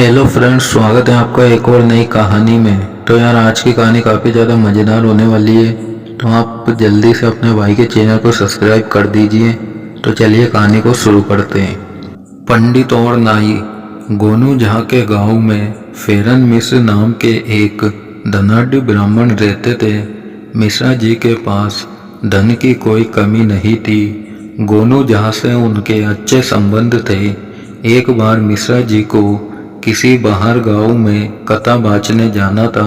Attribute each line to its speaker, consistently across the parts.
Speaker 1: Hello friends, स्वागत है आपका एक और नई कहानी में। तो यार आज की कहानी काफ़ी ज़्यादा मज़ेदार होने वाली है, तो आप जल्दी से अपने भाई के चैनल को सब्सक्राइब कर दीजिए। तो चलिए कहानी को शुरू करते हैं। पंडित और नाई। गोनू झा के गांव में फेरन मिश्र नाम के एक धनाढ्य ब्राह्मण रहते थे। मिश्रा जी के पास धन की कोई कमी नहीं थी। गोनू झा से उनके अच्छे संबंध थे। एक बार मिश्रा जी को किसी बाहर गांव में कथा बाँचने जाना था।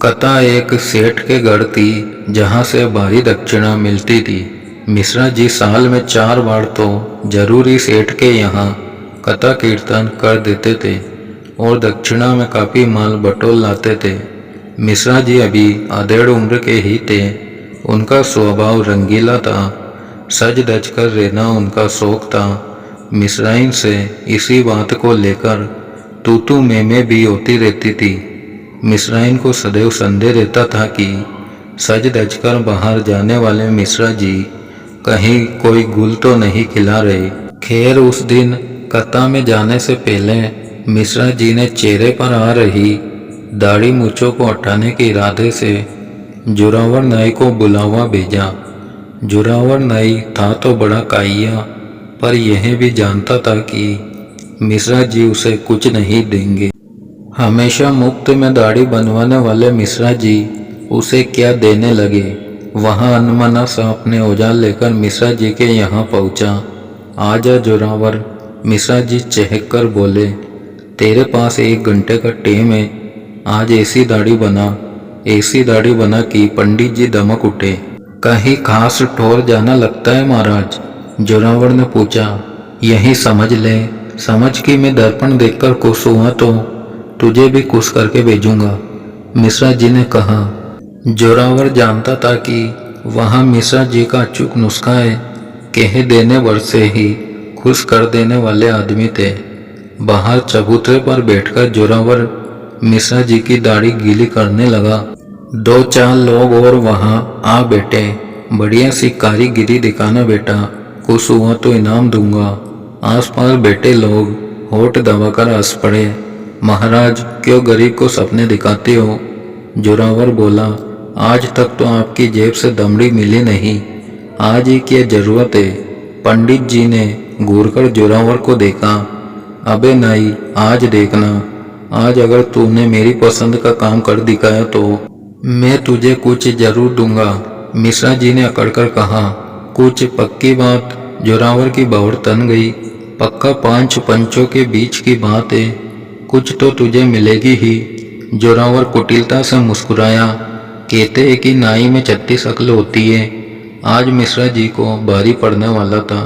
Speaker 1: कथा एक सेठ के घर थी जहां से भारी दक्षिणा मिलती थी। मिश्रा जी साल में 4 बार तो जरूरी सेठ के यहाँ कथा कीर्तन कर देते थे और दक्षिणा में काफ़ी माल बटोर लाते थे। मिश्रा जी अभी अधेड़ उम्र के ही थे। उनका स्वभाव रंगीला था। सज धज कर रहना उनका शौक था। मिश्राइन से इसी बात को लेकर तू मैं भी होती रहती थी। मिश्राइन को सदैव संदेह रहता था कि सज धज कर बाहर जाने वाले मिश्रा जी कहीं कोई गुल तो नहीं खिला रहे। खैर उस दिन कथा में जाने से पहले मिश्रा जी ने चेहरे पर आ रही दाढ़ी मूंछों को हटाने के इरादे से जोरावर नाई को बुलावा भेजा। जोरावर नाई था तो बड़ा काइया, पर यह भी जानता था कि मिश्रा जी उसे कुछ नहीं देंगे। हमेशा मुफ्त में दाढ़ी बनवाने वाले मिश्रा जी उसे क्या देने लगे। वहां अनमना सा अपने औजार लेकर मिश्रा जी के यहाँ पहुंचा। आजा जोरावर, मिश्रा जी चहक कर बोले, तेरे पास 1 घंटे का टाइम है। आज ऐसी दाढ़ी बना कि पंडित जी दमक उठे। कहीं खास ठोर जाना लगता है महाराज? जोरावर ने पूछा। यही समझ ले, समझ कि मैं दर्पण देखकर खुश हुआ तो तुझे भी खुश करके भेजूंगा, मिश्रा जी ने कहा। जोरावर जानता था कि वहाँ मिश्रा जी का अचूक नुस्खा है। कह देने भर से ही खुश कर देने वाले आदमी थे। बाहर चबूतरे पर बैठकर जोरावर मिश्रा जी की दाढ़ी गीली करने लगा। 2-4 लोग और वहां आ बैठे। बढ़िया सी कारीगिरी दिखाना बेटा, खुश हुआ तो इनाम दूंगा। आसपास बैठे लोग होठ दबाकर हंस पड़े। महाराज क्यों गरीब को सपने दिखाते हो? जोरावर बोला, आज तक तो आपकी जेब से दमड़ी मिली नहीं, आज ही क्या जरूरत है? पंडित जी ने घूरकर जोरावर को देखा। अबे नाई, आज देखना, आज अगर तूने मेरी पसंद का काम कर दिखाया तो मैं तुझे कुछ जरूर दूंगा, मिश्रा जी ने अकड़कर कहा। कुछ पक्की बात? जोरावर की बावड़ तन गई। पक्का 5 पंचों के बीच की बात है, कुछ तो तुझे मिलेगी ही। जोरावर कुटिलता से मुस्कुराया। कहते हैं कि नाई में 36 अक्ल होती है। आज मिश्रा जी को भारी पड़ने वाला था।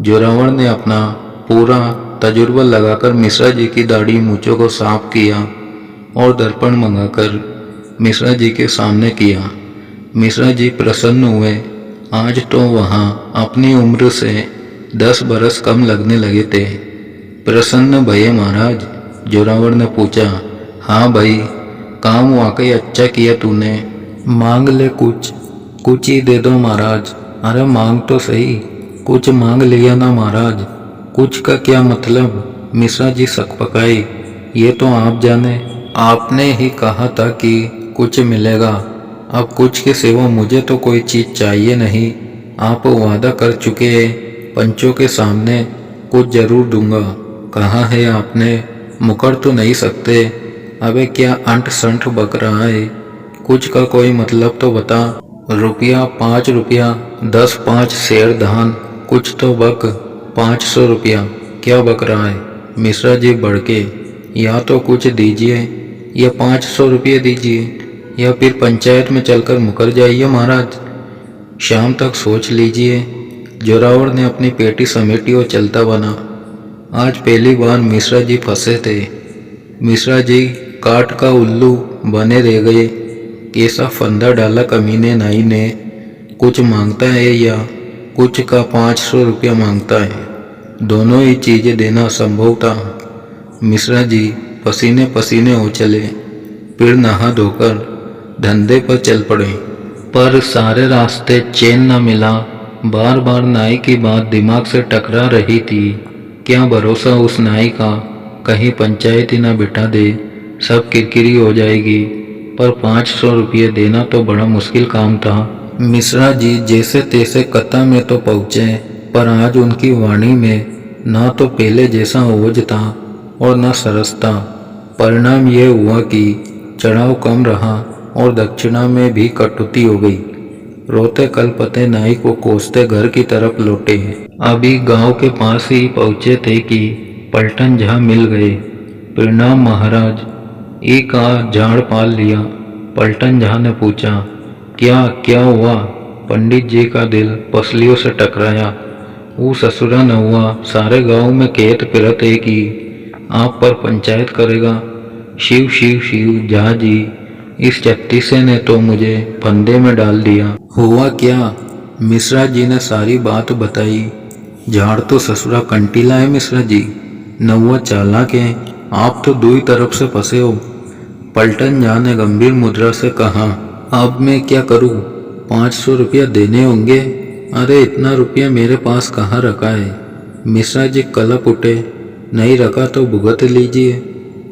Speaker 1: जोरावर ने अपना पूरा तजुर्बा लगाकर मिश्रा जी की दाढ़ी मूंछों को साफ किया और दर्पण मंगाकर मिश्रा जी के सामने किया। मिश्रा जी प्रसन्न हुए। आज तो वहाँ अपनी उम्र से 10 बरस कम लगने लगे थे। प्रसन्न भये महाराज? जोरावर ने पूछा। हाँ भाई, काम वाकई अच्छा किया तूने। मांग ले, कुछ ही दे दो महाराज। अरे मांग तो सही। कुछ मांग लिया ना महाराज। कुछ का क्या मतलब? मिश्रा जी सकपकाए। ये तो आप जाने, आपने ही कहा था कि कुछ मिलेगा। अब कुछ के सिवा मुझे तो कोई चीज चाहिए नहीं। आप वादा कर चुके हैं पंचों के सामने, कुछ जरूर दूंगा। कहा है आपने, मुकर तो नहीं सकते। अबे क्या अंट संठ बक रहा है? कुछ का कोई मतलब तो बता। रुपया 5 रुपया, 10 5 शेर धान, कुछ तो बक। 500 रुपया क्या बक रहा है? मिश्रा जी भड़के। या तो कुछ दीजिए, या 500 रुपये दीजिए, या फिर पंचायत में चलकर मुकर जाइए महाराज। शाम तक सोच लीजिए। जोरावर ने अपनी पेटी समेटी और चलता बना। आज पहली बार मिश्रा जी फंसे थे। मिश्रा जी काट का उल्लू बने रह गए। कैसा फंदा डाला कमीने नाई ने। कुछ मांगता है या कुछ का 500 रुपया मांगता है? दोनों ही चीजें देना संभव था। मिश्रा जी पसीने पसीने हो चले, फिर नहा धोकर धंधे पर चल पड़े। पर सारे रास्ते चैन न मिला। बार बार नाई की बात दिमाग से टकरा रही थी। क्या भरोसा उस नाई का कहीं पंचायत ही ना बिठा दे, सब किरकिरी हो जाएगी। पर 500 रुपये देना तो बड़ा मुश्किल काम था। मिश्रा जी जैसे तैसे कथा में तो पहुँचे, पर आज उनकी वाणी में ना तो पहले जैसा ओज था और न सरस था। परिणाम यह हुआ कि चढ़ाव कम रहा और दक्षिणा में भी कटौती हो गई। रोते कलपते नाई को कोसते घर की तरफ लौटे। अभी गांव के पास ही पहुंचे थे कि पलटन झा मिल गए। परिणाम महाराज, एक का झाड़ पाल लिया। पलटन झा ने पूछा, क्या हुआ? पंडित जी का दिल पसलियों से टकराया। वो ससुरा न हुआ, सारे गांव में कहत फिरत है कि आप पर पंचायत करेगा। शिव शिव शिव झा जी, इस चत्तीसे ने तो मुझे फंदे में डाल दिया। हुआ क्या? मिश्रा जी ने सारी बात बताई। झाड़ तो ससुरा कंटीला है मिश्रा जी, नौवा चालाक है, आप तो दूई तरफ से फंसे हो। पलटन झा ने गंभीर मुद्रा से कहा, अब मैं क्या करूं? 500 रुपया देने होंगे। अरे इतना रुपया मेरे पास कहाँ रखा है? मिश्रा जी कलप उठे, नहीं रखा तो भुगत लीजिए।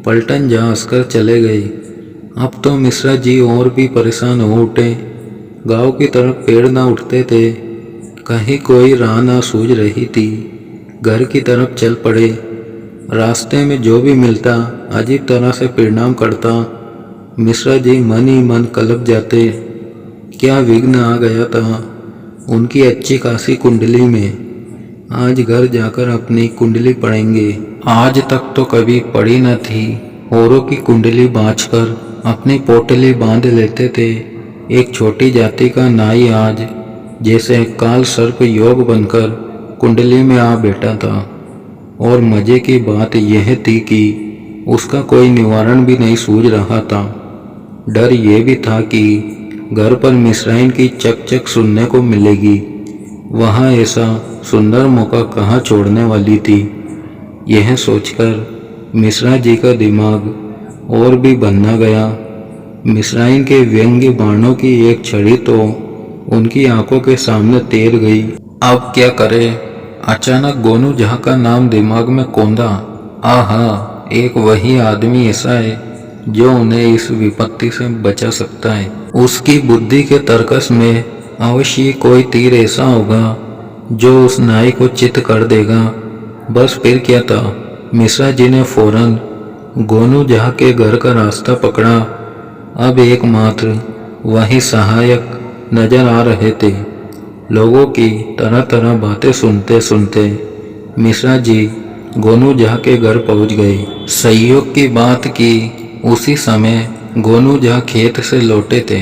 Speaker 1: पलटन झा हंसकर चले गए। अब तो मिश्रा जी और भी परेशान हो उठे। गांव की तरफ पेड़ ना उठते थे, कहीं कोई राह ना सूझ रही थी। घर की तरफ चल पड़े। रास्ते में जो भी मिलता अजीब तरह से परिणाम करता। मिश्रा जी मन ही मन कलप जाते। क्या विघ्न आ गया था उनकी अच्छी खासी कुंडली में। आज घर जाकर अपनी कुंडली पढ़ेंगे। आज तक तो कभी पढ़ी न थी। औरों की कुंडली बाँचकर अपनी पोटली बांध लेते थे। एक छोटी जाति का नाई आज जैसे काल सर्प योग बनकर कुंडली में आ बैठा था। और मजे की बात यह थी कि उसका कोई निवारण भी नहीं सूझ रहा था। डर यह भी था कि घर पर मिश्राइन की चक चक सुनने को मिलेगी। वहाँ ऐसा सुंदर मौका कहाँ छोड़ने वाली थी। यह सोचकर मिश्रा जी का दिमाग और भी बनना गया। मिश्राइन के व्यंग्य बाणों की एक छड़ी तो उनकी आंखों के सामने तैर गई। अब क्या करे? अचानक गोनू झा का नाम दिमाग में कौंधा। आहा, एक वही आदमी ऐसा है जो उन्हें इस विपत्ति से बचा सकता है। उसकी बुद्धि के तर्कस में अवश्य कोई तीर ऐसा होगा जो उस नाई को चित कर देगा। बस फिर क्या था, मिश्रा जी ने फौरन गोनू झा के घर का रास्ता पकड़ा। अब एकमात्र वही सहायक नजर आ रहे थे। लोगों की तरह तरह बातें सुनते सुनते मिश्रा जी गोनू झा के घर पहुंच गए। संयोग की बात की उसी समय गोनू झा खेत से लौटे थे।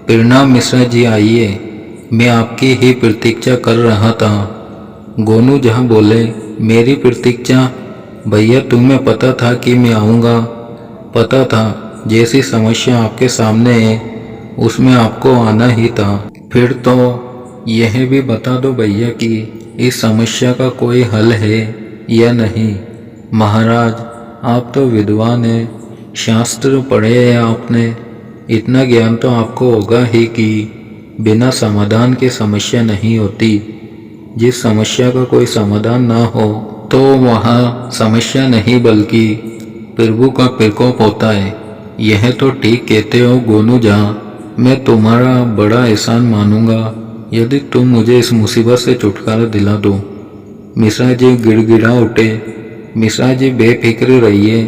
Speaker 1: परिणाम मिश्रा जी, आइए, मैं आपकी ही प्रतीक्षा कर रहा था। गोनू झा बोले, मेरी प्रतीक्षा? भैया तुम्हें पता था कि मैं आऊँगा। पता था, जैसी समस्या आपके सामने है उसमें आपको आना ही था। फिर तो यह भी बता दो भैया कि इस समस्या का कोई हल है या नहीं। महाराज, आप तो विद्वान हैं, शास्त्र पढ़े हैं आपने, इतना ज्ञान तो आपको होगा ही कि बिना समाधान के समस्या नहीं होती। जिस समस्या का कोई समाधान ना हो तो वहाँ समस्या नहीं बल्कि प्रभु का प्रकोप होता है। यह तो ठीक कहते हो गोनू झा, मैं तुम्हारा बड़ा एहसान मानूंगा यदि तुम मुझे इस मुसीबत से छुटकारा दिला दो। मिश्रा जी गिड़गिड़ा उठे। मिश्रा जी बेफिक्र रहिए,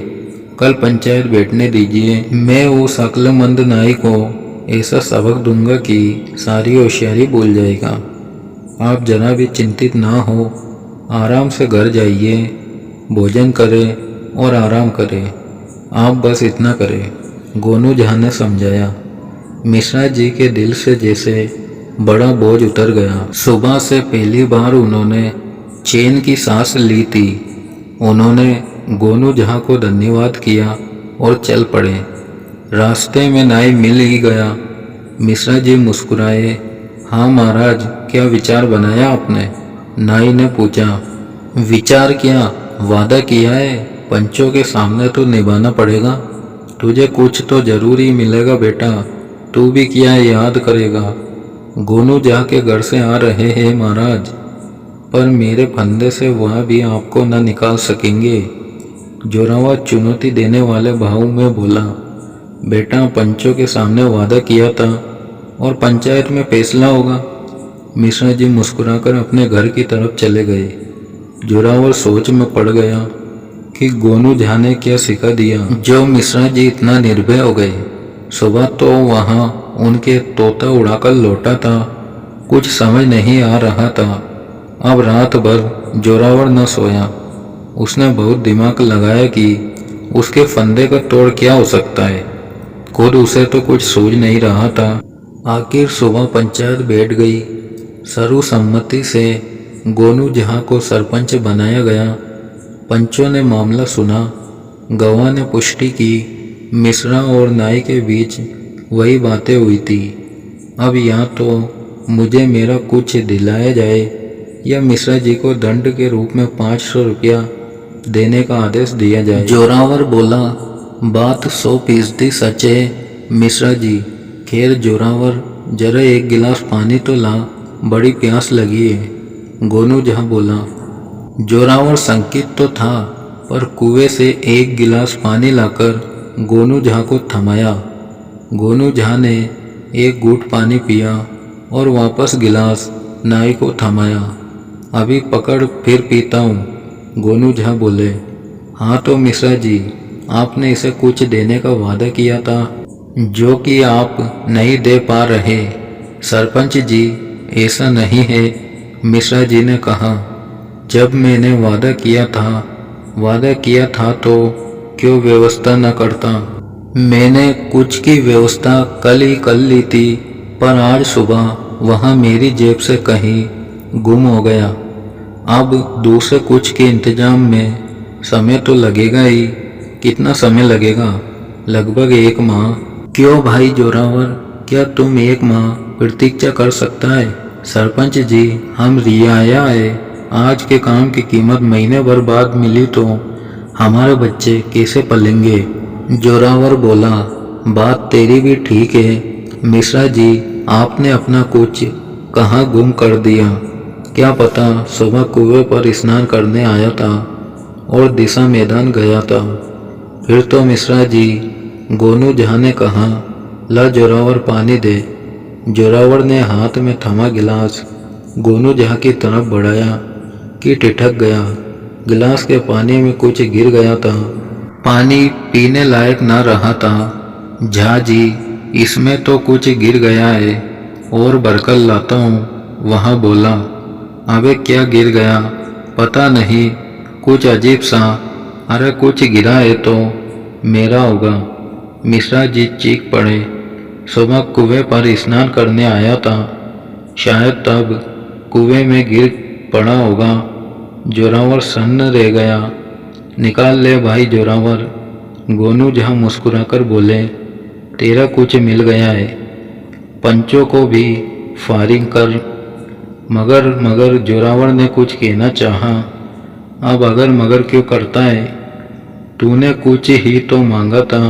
Speaker 1: कल पंचायत बैठने दीजिए। मैं उस अक्लमंद नाई को ऐसा सबक दूंगा कि सारी होशियारी भूल जाएगा। आप जरा भी चिंतित ना हो, आराम से घर जाइए, भोजन करें और आराम करें। आप बस इतना करें, गोनू झा ने समझाया। मिश्रा जी के दिल से जैसे बड़ा बोझ उतर गया। सुबह से पहली बार उन्होंने चैन की सांस ली थी। उन्होंने गोनू झा को धन्यवाद किया और चल पड़े। रास्ते में नाई मिल ही गया। मिश्रा जी मुस्कुराए। हाँ महाराज, क्या विचार बनाया आपने? नाई ने पूछा। विचार क्या, वादा किया है, पंचों के सामने तो निभाना पड़ेगा। तुझे कुछ तो जरूर ही मिलेगा बेटा, तू भी क्या याद करेगा। गोनू झा के घर से आ रहे हैं महाराज, पर मेरे फंदे से वह भी आपको न निकाल सकेंगे। जोरावर चुनौती देने वाले भाव में बोला, बेटा पंचों के सामने वादा किया था और पंचायत में फैसला होगा। मिश्रा जी मुस्कुराकर अपने घर की तरफ चले गए। जोरावर सोच में पड़ गया कि गोनू झा ने क्या सिखा दिया जो मिश्रा जी इतना निर्भय हो गए। सुबह तो वहां उनके तोता उड़ाकर लौटा था, कुछ समझ नहीं आ रहा था। अब रात भर जोरावर न सोया। उसने बहुत दिमाग लगाया कि उसके फंदे का तोड़ क्या हो सकता है। खुद उसे तो कुछ सूझ नहीं रहा था। आखिर सुबह पंचायत बैठ गई। सर्वसम्मति से गोनू झा को सरपंच बनाया गया। पंचों ने मामला सुना। गवाह ने पुष्टि की, मिश्रा और नाई के बीच वही बातें हुई थी। अब या तो मुझे मेरा कुछ दिलाया जाए या मिश्रा जी को दंड के रूप में 500 रुपया देने का आदेश दिया जाए। जोरावर बोला, बात 100% सच है मिश्रा जी। खैर जोरावर, जरा एक गिलास पानी तो ला, बड़ी प्यास लगी है। गोनू झा बोला। जोरावर संकित तो था, पर कुएं से एक गिलास पानी लाकर गोनू झा को थमाया। गोनू झा ने एक घूंट पानी पिया और वापस गिलास नाई को थमाया। अभी पकड़, फिर पीता हूँ। गोनू झा बोले। हाँ तो मिश्रा जी, आपने इसे कुछ देने का वादा किया था जो कि आप नहीं दे पा रहे। सरपंच जी, ऐसा नहीं है, मिश्रा जी ने कहा। जब मैंने वादा किया था तो क्यों व्यवस्था न करता। मैंने कुछ की व्यवस्था कल ही कर ली थी, पर आज सुबह वहाँ मेरी जेब से कहीं गुम हो गया। अब दूसरे कुछ के इंतजाम में समय तो लगेगा ही। कितना समय लगेगा? लगभग 1 माह। क्यों भाई जोरावर, क्या तुम 1 माह प्रतीक्षा कर सकता है? सरपंच जी, हम रियाया है। आज के काम की कीमत महीने भर बाद मिली तो हमारे बच्चे कैसे पलेंगे? जोरावर बोला। बात तेरी भी ठीक है मिश्रा जी, आपने अपना कुछ कहाँ गुम कर दिया? क्या पता, सुबह कुएं पर स्नान करने आया था और दिशा मैदान गया था। फिर तो मिश्रा जी, गोनू झा ने कहा, ला जोरावर पानी दे। जोरावर ने हाथ में थमा गिलास गोनू झा की तरफ बढ़ाया कि ठिठक गया। गिलास के पानी में कुछ गिर गया था। पानी पीने लायक ना रहा था। झा जी, इसमें तो कुछ गिर गया है और भरकर लाता हूँ। वहाँ बोला। अबे क्या गिर गया? पता नहीं, कुछ अजीब सा। अरे कुछ गिरा है तो मेरा होगा। मिश्रा जी चीख पड़े। सुबह कुएं पर स्नान करने आया था, शायद तब कुएं में गिर पड़ा होगा। जोरावर सन्न रह गया। निकाल ले भाई जोरावर। गोनू झा मुस्कुराकर बोले, तेरा कुछ मिल गया है। पंचों को भी फारिग कर। मगर जोरावर ने कुछ कहना चाहा। अब अगर मगर क्यों करता है? तूने कुछ ही तो मांगा था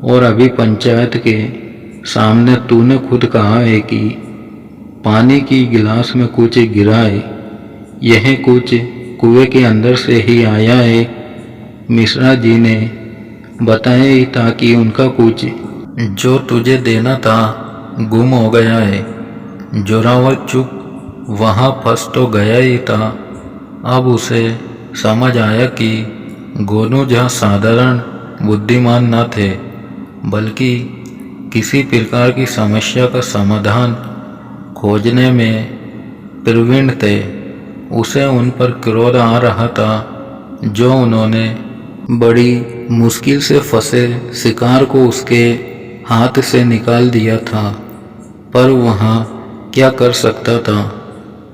Speaker 1: और अभी पंचायत के सामने तूने खुद कहा है कि पानी की गिलास में कुछ गिरा है। यह कुछ कुएं के अंदर से ही आया है। मिश्रा जी ने बताया ही था कि उनका कुछ जो तुझे देना था गुम हो गया है। जोरावर चुप। वहाँ फंस तो गया ही था। अब उसे समझ आया कि गोनू झा साधारण बुद्धिमान न थे, बल्कि किसी प्रकार की समस्या का समाधान खोजने में प्रवीण थे। उसे उन पर क्रोध आ रहा था जो उन्होंने बड़ी मुश्किल से फंसे शिकार को उसके हाथ से निकाल दिया था। पर वहाँ क्या कर सकता था?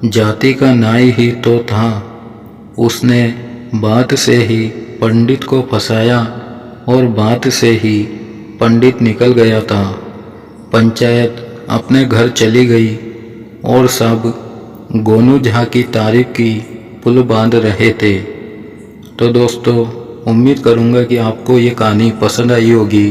Speaker 1: जाति का नाई ही तो था। उसने बात से ही पंडित को फंसाया और बात से ही पंडित निकल गया था। पंचायत अपने घर चली गई और सब गोनू झा की तारीफ की पुल बांध रहे थे। तो दोस्तों, उम्मीद करूँगा कि आपको ये कहानी पसंद आई होगी।